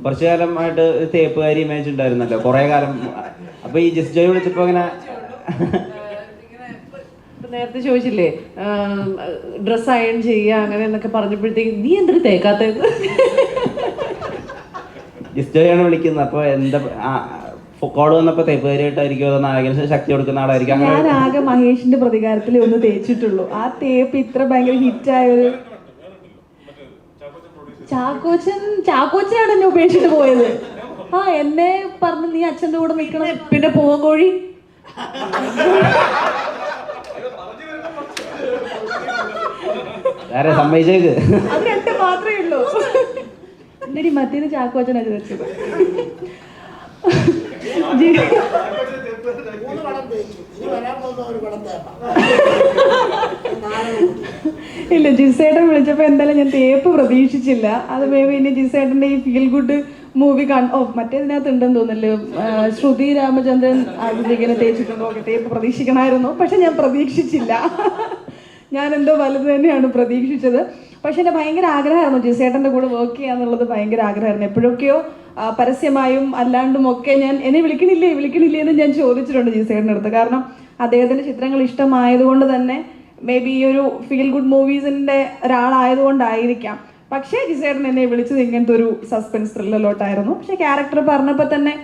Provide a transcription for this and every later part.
കുറച്ചു കാലമായിട്ട് തേപ്പുകാരി ഇമേജ് ഉണ്ടായിരുന്നല്ലോ കുറെ കാലം. അപ്പൊ ഈ ജസ്റ്റ് ജോയ് വിളിച്ചപ്പോ അങ്ങനെ നേരത്തെ ചോദിച്ചില്ലേ ഡ്രസ് അയൺ ചെയ്യുക അങ്ങനെ എന്നൊക്കെ പറഞ്ഞപ്പോഴത്തേക്ക് നീ എന്തൊരു തേക്കാത്തത് ജസ്റ്റ് ജോയ് ആണ് വിളിക്കുന്നത്. അപ്പൊ എന്താ കോള് വന്നപ്പോ തേപ്പുകാരിയായിട്ടായിരിക്കും അതോ നായകന് ശക്തി കൊടുക്കുന്ന ആളായിരിക്കും? ഞാൻ ആകെ മഹേഷിന്റെ പ്രതികാരത്തിൽ ഒന്ന് തേച്ചിട്ടുള്ളൂ. ആ തേപ്പ് ഇത്ര ഭയങ്കര ഹിറ്റായൊരു ചാക്കോച്ചനാണ് എന്നെ ഉപേക്ഷിച്ചിട്ട് പോയത്. ആ എന്നെ പറഞ്ഞ് നീ അച്ഛൻ്റെ കൂടെ നിൽക്കണം. പിന്നെ പൂവൻകോഴി സമ്മതിച്ചേക്ക്. അത് രണ്ട് മാത്രമേ ഉള്ളൂ. എന്നിട്ട് മറ്റേന്ന് ചാക്കോച്ചനാണ് വെച്ചത്. ഇല്ല, ജിസേട്ടൻ വിളിച്ചപ്പോ എന്തായാലും ഞാൻ തേപ്പ് പ്രതീക്ഷിച്ചില്ല. അത് മേ ബി ഇനി ജിസേട്ടന്റെ ഈ ഫീൽ ഗുഡ് മൂവി മറ്റേതിനകത്ത് ഉണ്ടെന്ന് തോന്നല്ലോ, ശ്രുതി രാമചന്ദ്രൻ അതിങ്ങനെ തേച്ചിട്ടുണ്ടോ. ഓക്കെ, തേപ്പ് പ്രതീക്ഷിക്കണമായിരുന്നു, പക്ഷെ ഞാൻ പ്രതീക്ഷിച്ചില്ല. ഞാൻ എന്തോ വലുത് തന്നെയാണ് പ്രതീക്ഷിച്ചത്. പക്ഷെ എൻ്റെ ഭയങ്കര ആഗ്രഹമായിരുന്നു ജിസേട്ടൻ്റെ കൂടെ വർക്ക് ചെയ്യാന്നുള്ളത്. ഭയങ്കര ആഗ്രഹമായിരുന്നു. എപ്പോഴൊക്കെയോ പരസ്യമായും അല്ലാണ്ടും ഒക്കെ എന്നെ വിളിക്കണില്ലേ എന്ന് ഞാൻ ചോദിച്ചിട്ടുണ്ട് ജിസേട്ടൻ്റെ അടുത്ത്. കാരണം അദ്ദേഹത്തിൻ്റെ ചിത്രങ്ങൾ ഇഷ്ടമായതുകൊണ്ട് തന്നെ മേ ബി ഈ ഒരു ഫീൽ ഗുഡ് മൂവീസിൻ്റെ ഒരാളായതുകൊണ്ടായിരിക്കാം. പക്ഷേ ജിസേട്ടൻ എന്നെ വിളിച്ചത് ഇങ്ങനത്തെ ഒരു സസ്പെൻസ് ത്രില്ലറിലോട്ടായിരുന്നു. പക്ഷെ ക്യാരക്ടർ പറഞ്ഞപ്പോൾ തന്നെ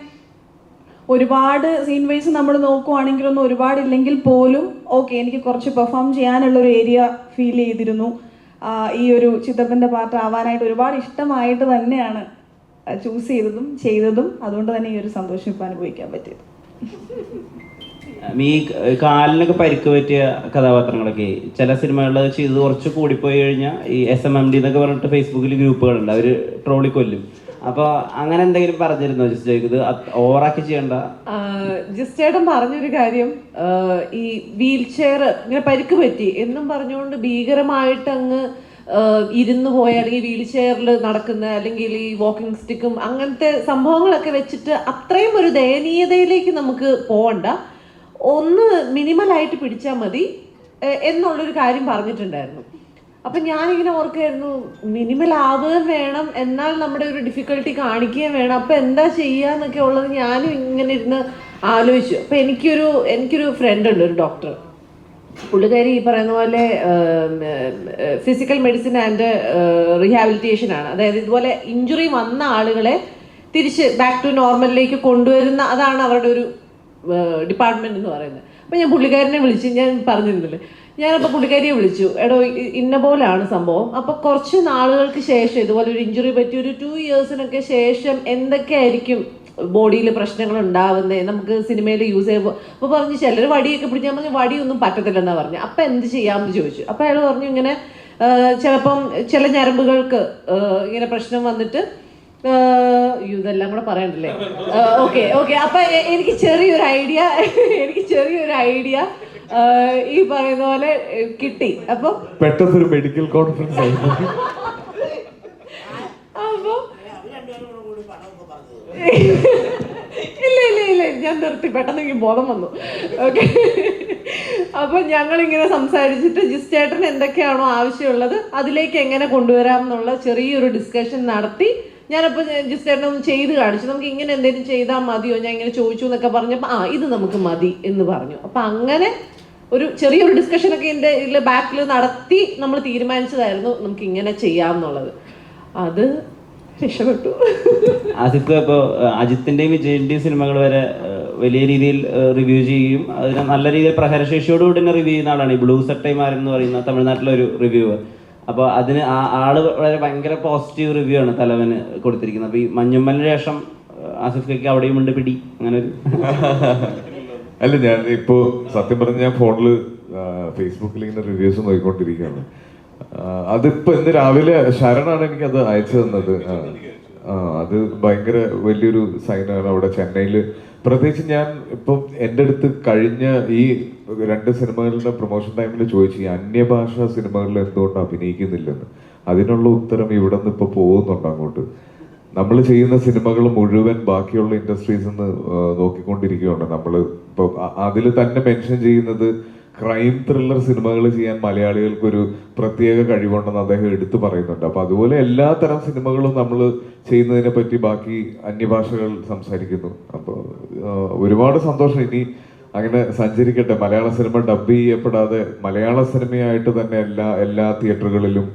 ഒരുപാട് സീൻ വൈസ് നമ്മൾ നോക്കുവാണെങ്കിലൊന്നും ഒരുപാടില്ലെങ്കിൽ പോലും ഓക്കെ, എനിക്ക് കുറച്ച് പെർഫോം ചെയ്യാനുള്ളൊരു ഏരിയ ഫീൽ ചെയ്തിരുന്നു. ഈ ഒരു ചിത്രത്തിൻ്റെ പാർട്ട് ആവാനായിട്ട് ഒരുപാട് ഇഷ്ടമായിട്ട് തന്നെയാണ് ചൂസ് ചെയ്തതും. അതുകൊണ്ട് തന്നെ ഈ ഒരു സന്തോഷം ഇപ്പം അനുഭവിക്കാൻ പറ്റിയത്. ഈ കാലിനൊക്കെ പരിക്ക് പറ്റിയ കഥാപാത്രങ്ങളൊക്കെ ചില സിനിമകളിൽ ചെയ്ത് കുറച്ച് കൂടിപ്പോയി കഴിഞ്ഞാൽ ഈ SMMD എന്നൊക്കെ പറഞ്ഞിട്ട് ഫേസ്ബുക്കിൽ ഗ്രൂപ്പുകളുണ്ട്, അവർ ട്രോളി കൊല്ലും. അപ്പൊ അങ്ങനെ എന്തെങ്കിലും പറഞ്ഞിരുന്നോ ജിസ്റ്റ് ഇത് ഓവറാക്കി ചെയ്യണ്ട? ജിസ്റ്റേട്ടൻ പറഞ്ഞൊരു കാര്യം, ഈ വീൽ ചെയർ ഇങ്ങനെ പരിക്ക് പറ്റി എന്നും പറഞ്ഞുകൊണ്ട് ഭീകരമായിട്ട് അങ്ങ് ഇരുന്ന് പോയ അല്ലെങ്കിൽ വീൽ ചെയറിൽ നടക്കുന്ന അല്ലെങ്കിൽ ഈ വാക്കിംഗ് സ്റ്റിക്കും അങ്ങനത്തെ സംഭവങ്ങളൊക്കെ വെച്ചിട്ട് അത്രയും ഒരു ദയനീയതയിലേക്ക് നമുക്ക് പോകണ്ട, ഒന്ന് മിനിമലായിട്ട് പിടിച്ചാൽ മതി എന്നുള്ളൊരു കാര്യം പറഞ്ഞിട്ടുണ്ടായിരുന്നു. അപ്പം ഞാനിങ്ങനെ ഓർക്കായിരുന്നു, മിനിമൽ ആവുകയും വേണം, എന്നാൽ നമ്മുടെ ഒരു ഡിഫിക്കൽട്ടി കാണിക്കുകയും വേണം. അപ്പം എന്താ ചെയ്യുക ഉള്ളത് ഞാനും ഇങ്ങനെ ഇരുന്ന് ആലോചിച്ചു. അപ്പം എനിക്കൊരു ഫ്രണ്ട് ഉണ്ട്, ഒരു ഡോക്ടർ. പുള്ളിക്കാരി ഈ പറയുന്ന പോലെ ഫിസിക്കൽ മെഡിസിൻ ആൻഡ് റീഹാബിലിറ്റേഷൻ ആണ്. അതായത് ഇതുപോലെ ഇഞ്ചുറി വന്ന ആളുകളെ തിരിച്ച് ബാക്ക് ടു നോർമലിലേക്ക് കൊണ്ടുവരുന്ന, അതാണ് അവരുടെ ഒരു ഡിപ്പാർട്ട്മെന്റ് എന്ന് പറയുന്നത്. അപ്പം ഞാൻ പുള്ളിക്കാരനെ വിളിച്ച്, ഞാൻ പറഞ്ഞിരുന്നില്ലേ, ഞാനപ്പോൾ പുള്ളിക്കാരിയെ വിളിച്ചു, എടോ ഇന്ന പോലെയാണ് സംഭവം. അപ്പോൾ കുറച്ച് നാളുകൾക്ക് ശേഷം ഇതുപോലെ ഒരു ഇഞ്ചുറി പറ്റി ഒരു 2 ഇയേഴ്സിനൊക്കെ ശേഷം എന്തൊക്കെയായിരിക്കും ബോഡിയിൽ പ്രശ്നങ്ങൾ ഉണ്ടാവുന്നത്, നമുക്ക് സിനിമയിൽ യൂസ് ചെയ്യുമ്പോൾ. അപ്പോൾ പറഞ്ഞു ചിലർ വടിയൊക്കെ പിടിച്ച്, ഞാൻ പറഞ്ഞു വടിയൊന്നും പറ്റത്തില്ലെന്നാണ് പറഞ്ഞു. അപ്പം എന്ത് ചെയ്യാമെന്ന് ചോദിച്ചു. അപ്പോൾ അയാൾ പറഞ്ഞു ഇങ്ങനെ ചിലപ്പം ചില ഞരമ്പുകൾക്ക് ഇങ്ങനെ പ്രശ്നം വന്നിട്ട് ഇതെല്ലാം കൂടെ പറയണ്ടല്ലേ. ഓക്കെ അപ്പൊ എനിക്ക് ചെറിയൊരു ഐഡിയ ഈ പറയുന്ന പോലെ കിട്ടി. അപ്പൊ പെട്ടെന്നൊരു മെഡിക്കൽ കോൺഫറൻസ് അപ്പൊ ഇല്ല ഞാൻ നിർത്തി, പെട്ടെന്ന് എനിക്ക് ബോധം വന്നു. ഓക്കെ, അപ്പൊ ഞങ്ങളിങ്ങനെ സംസാരിച്ചിട്ട് ജിസ്റ്റേട്ടൻ എന്തൊക്കെയാണോ ആവശ്യമുള്ളത് അതിലേക്ക് എങ്ങനെ കൊണ്ടുവരാം എന്നുള്ള ചെറിയൊരു ഡിസ്കഷൻ നടത്തി. ഞാനപ്പോൾ ജിസ്റ്റേട്ടൻ ഒന്ന് ചെയ്ത് കാണിച്ചു, നമുക്ക് ഇങ്ങനെ എന്തെങ്കിലും ചെയ്താൽ മതിയോ, ഞാൻ ഇങ്ങനെ ചോദിച്ചു എന്നൊക്കെ പറഞ്ഞപ്പോൾ ഇത് നമുക്ക് മതി എന്ന് പറഞ്ഞു. അപ്പം അങ്ങനെ ഒരു ചെറിയൊരു ഡിസ്കഷനൊക്കെ എൻ്റെ ഇതിൽ ബാക്കിൽ നടത്തി നമ്മൾ തീരുമാനിച്ചതായിരുന്നു നമുക്ക് ഇങ്ങനെ ചെയ്യാമെന്നുള്ളത്. അത് രക്ഷപ്പെട്ടു. ആസിഫ് ഇപ്പോൾ അജിത്തിൻ്റെയും വിജയൻ്റെയും സിനിമകൾ വരെ വലിയ രീതിയിൽ റിവ്യൂ ചെയ്യും, അതിന് നല്ല രീതിയിൽ പ്രഹരശേഷിയോടുകൂടി തന്നെ റിവ്യൂ ചെയ്യുന്ന ആളാണ് ഈ ബ്ലൂ സെട്ടൈമാരൻ എന്ന് പറയുന്ന തമിഴ്നാട്ടിലെ ഒരു റിവ്യൂവർ. അപ്പോൾ അതിന് ആള് വളരെ ഭയങ്കര പോസിറ്റീവ് റിവ്യൂ ആണ് തലവന് കൊടുത്തിരിക്കുന്നത്. അപ്പോൾ ഈ മഞ്ഞുമ്മലിന് ശേഷം ആസിഫ്ക്ക് അവിടെയും ഉണ്ട് പിടി അങ്ങനെ ഒരു അല്ല, ഞാൻ ഇപ്പോൾ സത്യം പറഞ്ഞ ഞാൻ ഫോണിൽ ഫേസ്ബുക്കിൽ ഇങ്ങനെ റിവ്യൂസ് നോക്കിക്കൊണ്ടിരിക്കുകയാണ്. അതിപ്പോ ഇന്ന് രാവിലെ ശരണാണ് എനിക്കത് അയച്ചു തന്നത്. അത് ഭയങ്കര വലിയൊരു സൈനാണ്. അവിടെ ചെന്നൈയിൽ പ്രത്യേകിച്ച് ഞാൻ ഇപ്പം എൻ്റെ അടുത്ത് കഴിഞ്ഞ ഈ 2 സിനിമകളുടെ പ്രൊമോഷൻ ടൈമിൽ ചോദിച്ചു ഈ അന്യഭാഷാ സിനിമകളിൽ എന്തുകൊണ്ട് അഭിനയിക്കുന്നില്ലെന്ന്. അതിനുള്ള ഉത്തരം ഇവിടെ നിന്ന് ഇപ്പൊ പോകുന്നുണ്ട് അങ്ങോട്ട്. നമ്മൾ ചെയ്യുന്ന സിനിമകൾ മുഴുവൻ ബാക്കിയുള്ള ഇൻഡസ്ട്രീസിൽ നിന്ന് നോക്കിക്കൊണ്ടിരിക്കുകയാണ്. നമ്മൾ ഇപ്പൊ അതിൽ തന്നെ മെൻഷൻ ചെയ്യുന്നത് ക്രൈം ത്രില്ലർ സിനിമകൾ ചെയ്യാൻ മലയാളികൾക്കൊരു പ്രത്യേക കഴിവുണ്ടെന്ന് അദ്ദേഹം എടുത്തു പറയുന്നുണ്ട്. അപ്പൊ അതുപോലെ എല്ലാ തരം സിനിമകളും നമ്മൾ ചെയ്യുന്നതിനെ പറ്റി ബാക്കി അന്യഭാഷകൾ സംസാരിക്കുന്നു. അപ്പോൾ ഒരുപാട് സന്തോഷം. ഇനി അങ്ങനെ സഞ്ചരിക്കട്ടെ. മലയാള സിനിമ ഡബ് ചെയ്യപ്പെടാതെ മലയാള സിനിമയായിട്ട് തന്നെ എല്ലാ തിയേറ്ററുകളിലും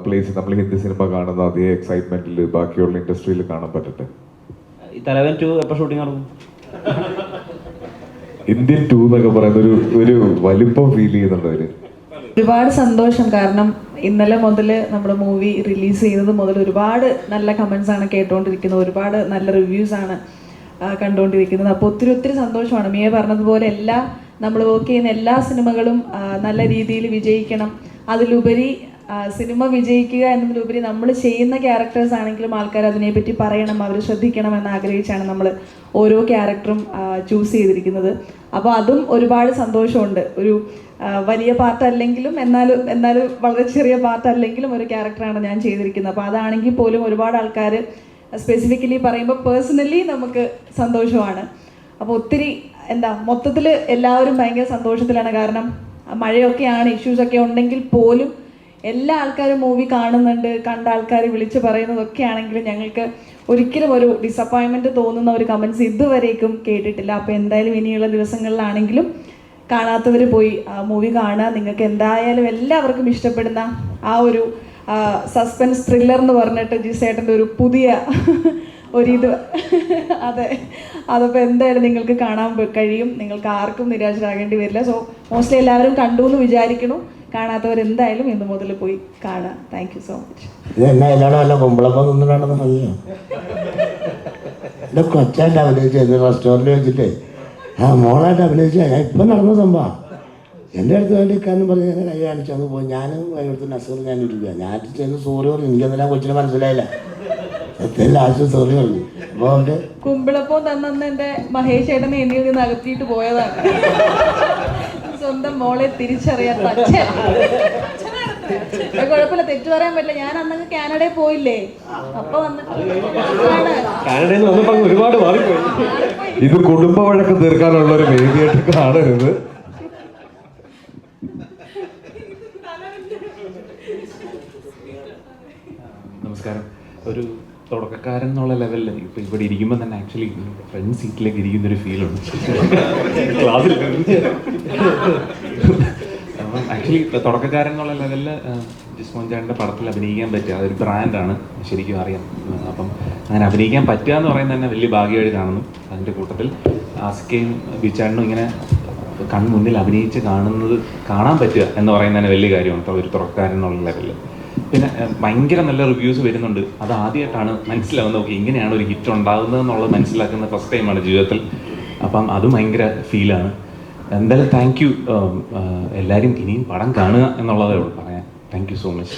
പ്ലേസ് നമ്മൾ ഹിന്ദി സിനിമ കാണുന്ന അതേ എക്സൈറ്റ്മെന്റിൽ ബാക്കിയുള്ള ഇൻഡസ്ട്രിയിൽ കാണാൻ പറ്റട്ടെ. ഈ തലവൻ 2 എപ്പോൾ ഷൂട്ടിംഗ് നടക്കും? ഇന്ത്യൻ 2 എന്നൊക്കെ പറയുന്ന ഒരു വലിപ്പം ഫീൽ ചെയ്യുന്നുണ്ട് അവര്. ഒരുപാട് സന്തോഷം. കാരണം ഇന്നലെ മുതൽ നമ്മുടെ മൂവി റിലീസ് ചെയ്തത് മുതൽ ഒരുപാട് നല്ല കമൻസ് ആണ് കേട്ടുകൊണ്ടിരിക്കുന്നത്, ഒരുപാട് നല്ല റിവ്യൂസ് ആണ് കണ്ടുകൊണ്ടിരിക്കുന്നത്. അപ്പോൾ ഒത്തിരി സന്തോഷമാണ്. മിയ പറഞ്ഞതുപോലെ നമ്മൾ വർക്ക് ചെയ്യുന്ന എല്ലാ സിനിമകളും നല്ല രീതിയിൽ വിജയിക്കണം. അതിലുപരി സിനിമ വിജയിക്കുക എന്നതിലുപരി നമ്മൾ ചെയ്യുന്ന ക്യാരക്ടേഴ്സ് ആണെങ്കിലും ആൾക്കാർ അതിനെപ്പറ്റി പറയണം, അവർ ശ്രദ്ധിക്കണം എന്ന് ആഗ്രഹിച്ചാണ് നമ്മൾ ഓരോ ക്യാരക്ടറും ചൂസ് ചെയ്തിരിക്കുന്നത്. അപ്പോൾ അതും ഒരുപാട് സന്തോഷമുണ്ട്. ഒരു വലിയ പാർട്ടല്ലെങ്കിലും എന്നാലും വളരെ ചെറിയ പാർട്ടല്ലെങ്കിലും ഒരു ക്യാരക്ടറാണ് ഞാൻ ചെയ്തിരിക്കുന്നത്. അപ്പോൾ അതാണെങ്കിൽ പോലും ഒരുപാട് ആൾക്കാർ സ്പെസിഫിക്കലി പറയുമ്പോൾ പേഴ്സണലി നമുക്ക് സന്തോഷമാണ്. അപ്പോൾ ഒത്തിരി മൊത്തത്തിൽ എല്ലാവരും ഭയങ്കര സന്തോഷത്തിലാണ്. കാരണം മഴയൊക്കെയാണ്, ഇഷ്യൂസൊക്കെ ഉണ്ടെങ്കിൽ പോലും എല്ലാ ആൾക്കാരും മൂവി കാണുന്നുണ്ട്, കണ്ട ആൾക്കാർ വിളിച്ച് പറയുന്നതൊക്കെ ആണെങ്കിലും ഞങ്ങൾക്ക് ഒരിക്കലും ഒരു ഡിസപ്പോയിൻമെൻറ്റ് തോന്നുന്ന ഒരു കമൻസ് ഇതുവരേക്കും കേട്ടിട്ടില്ല. അപ്പോൾ എന്തായാലും ഇനിയുള്ള ദിവസങ്ങളിലാണെങ്കിലും കാണാത്തവർ പോയി മൂവി കാണുക. നിങ്ങൾക്ക് എന്തായാലും എല്ലാവർക്കും ഇഷ്ടപ്പെടുന്ന ആ ഒരു സസ്പെൻസ് ത്രില്ലർ എന്ന് പറഞ്ഞിട്ട് ജിസേട്ടൻ്റെ ഒരു പുതിയ ഒരിത് അതെ, അതപ്പോൾ എന്തായാലും നിങ്ങൾക്ക് കാണാൻ കഴിയും. നിങ്ങൾക്ക് ആർക്കും നിരാശരാകേണ്ടി വരില്ല. സോ മോസ്റ്റ്ലി എല്ലാവരും കണ്ടു എന്ന് വിചാരിക്കണം. കാണാത്തവർ എന്തായാലും ഇന്ന് മുതൽ പോയി കാണാം. Thank you so much. ഇത് എന്നാ എല്ലാവരും വല്ല കുമ്പളപ്പം നിന്നിട്ടാണെന്ന് പറഞ്ഞോ? എൻ്റെ കൊച്ചായിട്ട് അഭിനയിച്ചത് റെസ്റ്റോറൻറ്റ് വെച്ചിട്ട് മോളായിട്ട് അഭിനയിച്ച ഞാൻ ഇപ്പം നടന്ന സംഭവം. എൻ്റെ അടുത്ത് വേണ്ടിക്കാരനും പറഞ്ഞ് ഞാൻ കൈ കാണിച്ചു അങ്ങ് പോയി. ഞാനും കൈകൊടുത്ത് നസൂർ ഞാൻ ഇരിക്കുക. ഞാൻ ചെന്ന് സോറി പറഞ്ഞു. എനിക്കെന്തെല്ലാം കൊച്ചിനെ മനസ്സിലായില്ല. സത്യം ലാസ്റ്റ് സോറി പറഞ്ഞു. അപ്പോൾ അവൻ്റെ കുമ്പിളപ്പം തന്നെന്ന് എൻ്റെ മഹേഷ് ചേട്ടനെ എന്നിൽ നിന്ന് അകത്തിയിട്ട് പോയതാണ്. സ്വന്തം മോളെ തിരിച്ചറിയാത്ത അച്ഛൻ. കുഴപ്പമില്ല, തെറ്റു പറയാൻ പറ്റില്ല. ഞാൻ അന്നങ്ങ് കാനഡയിൽ പോയില്ലേ, അപ്പൊ ഒരുപാട് ഇത് കുടുംബ വഴക്ക് തീർക്കാനുള്ള ഒരു വേദിയായിട്ട് കാണരുത്. നമസ്കാരം. ഒരു തുടക്കക്കാരൻ എന്നുള്ള ലെവലിൽ ഇപ്പം ഇവിടെ ഇരിക്കുമ്പോൾ തന്നെ ആക്ച്വലി ഫ്രണ്ട് സീറ്റിലേക്ക് ഇരിക്കുന്നൊരു ഫീലുണ്ട് ക്ലാസ്സിൽ. അപ്പം ആക്ച്വലി തുടക്കക്കാരൻ എന്നുള്ള ലെവലിൽ ജിസ്മോൻ ചേട്ടൻ്റെ പടത്തിൽ അഭിനയിക്കാൻ പറ്റുക അതൊരു ബ്രാൻഡാണ്, ശരിക്കും അറിയാം. അപ്പം അങ്ങനെ അഭിനയിക്കാൻ പറ്റുക എന്ന് പറയുന്നത് തന്നെ വലിയ ഭാഗ്യമായിട്ട് കാണുന്നു. അതിൻ്റെ കൂട്ടത്തിൽ ആസ്കയും ബിച്ചാണ്ണും ഇങ്ങനെ കൺമുന്നിൽ അഭിനയിച്ച് കാണാൻ പറ്റുക എന്ന് പറയുന്നത് തന്നെ വലിയ കാര്യമാണ് ഒരു തുടക്കക്കാരൻ എന്നുള്ള ലെവലിൽ. പിന്നെ ഭയങ്കര നല്ല റിവ്യൂസ് വരുന്നുണ്ട്. അത് ആദ്യമായിട്ടാണ് മനസ്സിലാവുന്നത്. ഓക്കെ, ഇങ്ങനെയാണ് ഒരു ഹിറ്റ് ഉണ്ടാകുന്നത് എന്നുള്ളത് മനസ്സിലാക്കുന്ന ഫസ്റ്റ് ടൈമാണ് ജീവിതത്തിൽ. അപ്പം അതും ഭയങ്കര ഫീലാണ്. എന്തായാലും താങ്ക് യു എല്ലാവരും. ഇനിയും പടം കാണുക എന്നുള്ളതേ ഉള്ളൂ പറയാൻ. Thank you so much.